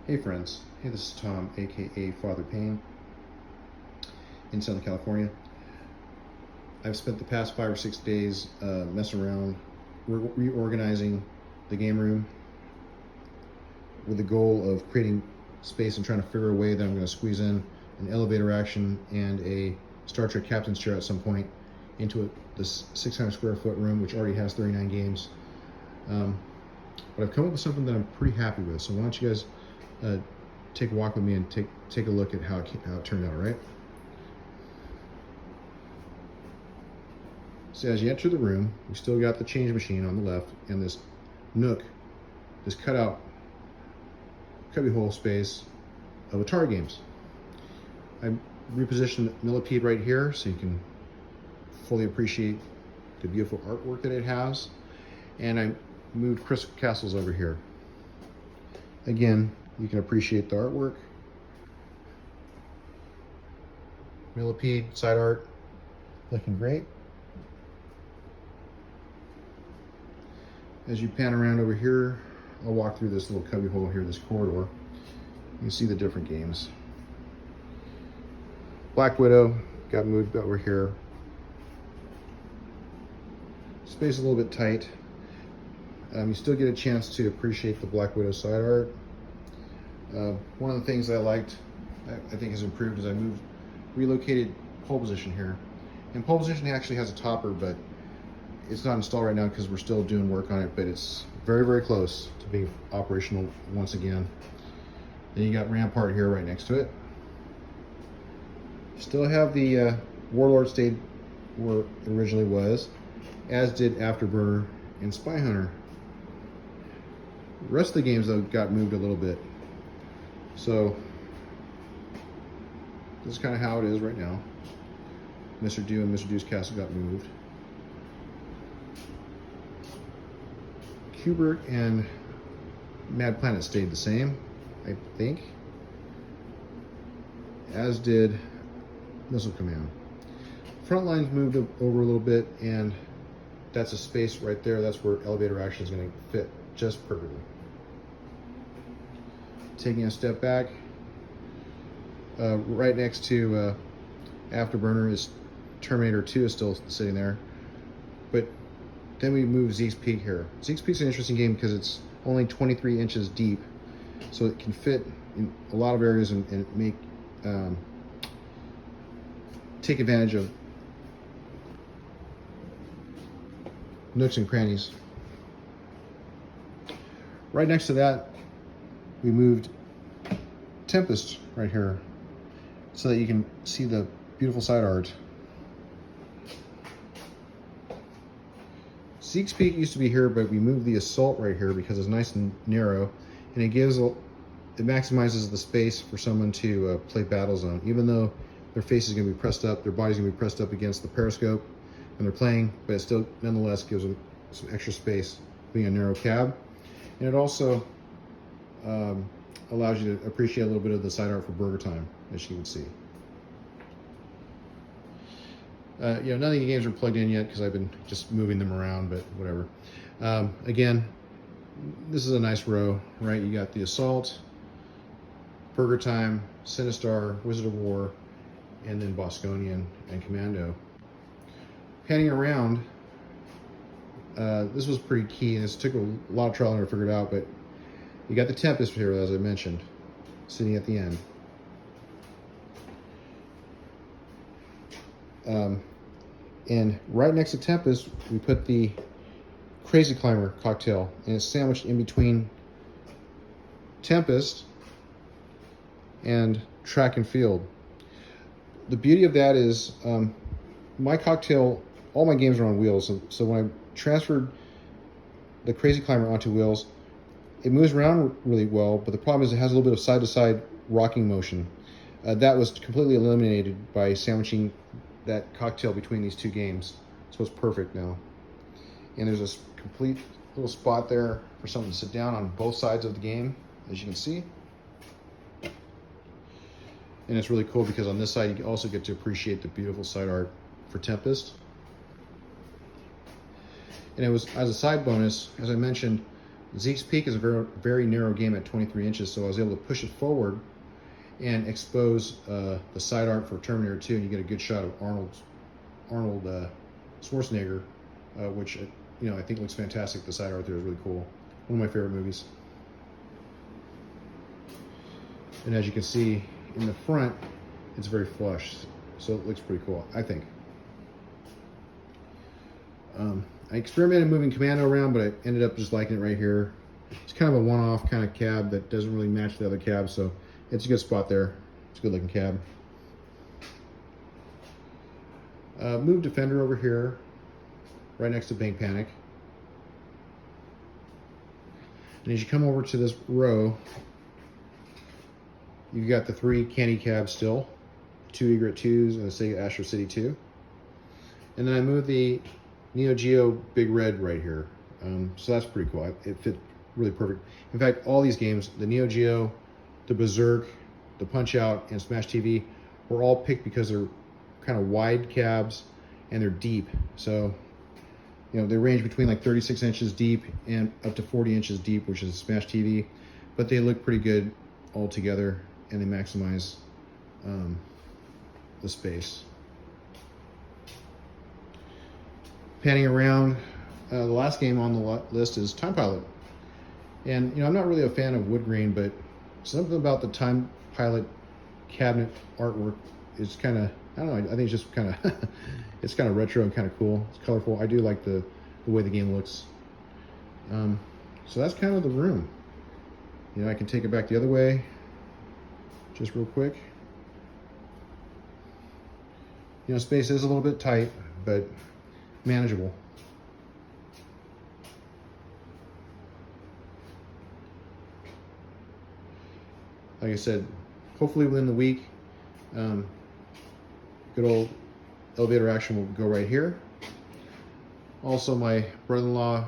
Hey friends, hey, this is Tom, aka Fatherpain, in Southern California. I've spent the past 5 or 6 days messing around, reorganizing the game room with the goal of creating space and trying to figure a way that I'm going to squeeze in an elevator action and a Star Trek captain's chair at some point into this 600 square foot room, which already has 39 games. But I've come up with something that I'm pretty happy with. So why don't you guys take a walk with me and take a look at how it turned out, right? So as you enter the room, we still got the change machine on the left and this nook, this cutout cubbyhole space of Atari games. I repositioned Millipede right here so you can fully appreciate the beautiful artwork that it has. And I moved Crystal Castles over here. Again, you can appreciate the artwork. Millipede side art looking great. As you pan around over here, I'll walk through this little cubby hole here, this corridor. You can see the different games. Black Widow got moved over here. Space is a little bit tight. You still get a chance to appreciate the Black Widow side art. One of the things I liked, I think has improved, is I relocated pole position here. And pole position actually has a topper, but it's not installed right now because we're still doing work on it, but it's very, very close to being operational once again. Then you got Rampart here right next to it. Still have the Warlord stayed where it originally was, as did Afterburner and Spy Hunter. The rest of the games though got moved a little bit. So this is kind of how it is right now. Mr. Dew and Mr. Dew's Castle got moved. Kubert and Mad Planet stayed the same, I think, as did Missile Command. Front lines moved over a little bit, and that's a space right there. That's where elevator action is going to fit just perfectly. Taking a step back, right next to Afterburner is Terminator 2 is still sitting there, but then we move Zeke's Peak here. Zeke's Peak's an interesting game because it's only 23 inches deep, so it can fit in a lot of areas and make take advantage of nooks and crannies. Right next to that, we moved Tempest right here so that you can see the beautiful side art. Zeke's Peak used to be here, but we moved the Assault right here because it's nice and narrow, and it maximizes the space for someone to play Battlezone. Even though their face is going to be pressed up, their body's going to be pressed up against the periscope when they're playing, but it still nonetheless gives them some extra space being a narrow cab. And it also allows you to appreciate a little bit of the side art for Burger Time, as you can see. None of the games are plugged in yet because I've been just moving them around, but whatever. Again, this is a nice row, right? You got the Assault, Burger Time, Sinistar, Wizard of War, and then Bosconian and Commando. Panning around, this was pretty key, and this took a lot of trial and error to figure it out, but you got the Tempest here, as I mentioned, sitting at the end. And right next to Tempest, we put the Crazy Climber cocktail, and it's sandwiched in between Tempest and Track and Field. The beauty of that is my cocktail, all my games are on wheels, so when I transferred the Crazy Climber onto wheels, it moves around really well, but the problem is it has a little bit of side-to-side rocking motion. That was completely eliminated by sandwiching that cocktail between these two games, so it's perfect now. And there's this complete little spot there for someone to sit down on both sides of the game, as you can see. And it's really cool because on this side you also get to appreciate the beautiful side art for Tempest. And it was, as a side bonus, as I mentioned, Zeke's Peak is a very narrow game at 23 inches, so I was able to push it forward and expose the side art for Terminator 2, and you get a good shot of Arnold Schwarzenegger, which I think looks fantastic. The side art there is really cool. One of my favorite movies. And as you can see in the front, it's very flush, so it looks pretty cool, I think. I experimented moving Commando around, but I ended up just liking it right here. It's kind of a one-off kind of cab that doesn't really match the other cabs, so it's a good spot there. It's a good looking cab. Move Defender over here, right next to Bank Panic. And as you come over to this row, you've got the 3 Candy cabs still, 2 Egret 2s and the Sega Astro City 2. And then I moved the Neo Geo Big Red right here. So that's pretty cool. It fit really perfect. In fact, all these games, the Neo Geo, the Berserk, the Punch Out, and Smash TV, were all picked because they're kind of wide cabs and they're deep. So, they range between like 36 inches deep and up to 40 inches deep, which is Smash TV. But they look pretty good all together, and they maximize the space. Panning around, the last game on the list is Time Pilot. And I'm not really a fan of wood grain, but something about the Time Pilot cabinet artwork is kind of, I don't know, I think it's just kind of it's kind of retro and kind of cool. It's colorful. I do like the way the game looks. So that's kind of the room. I can take it back the other way just real quick. Space is a little bit tight, but manageable. Like I said, hopefully within the week, good old elevator action will go right here. Also, my brother-in-law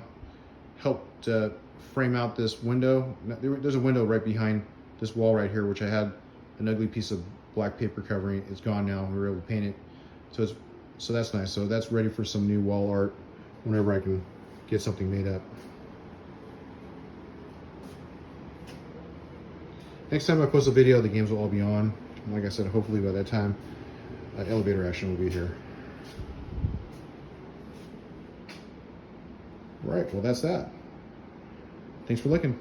helped frame out this window. There's a window right behind this wall right here, which I had an ugly piece of black paper covering. It's gone now. We were able to paint it. So that's nice. So that's ready for some new wall art whenever I can get something made up. Next time I post a video, the games will all be on. Like I said, hopefully by that time, elevator action will be here. All right, well that's that. Thanks for looking.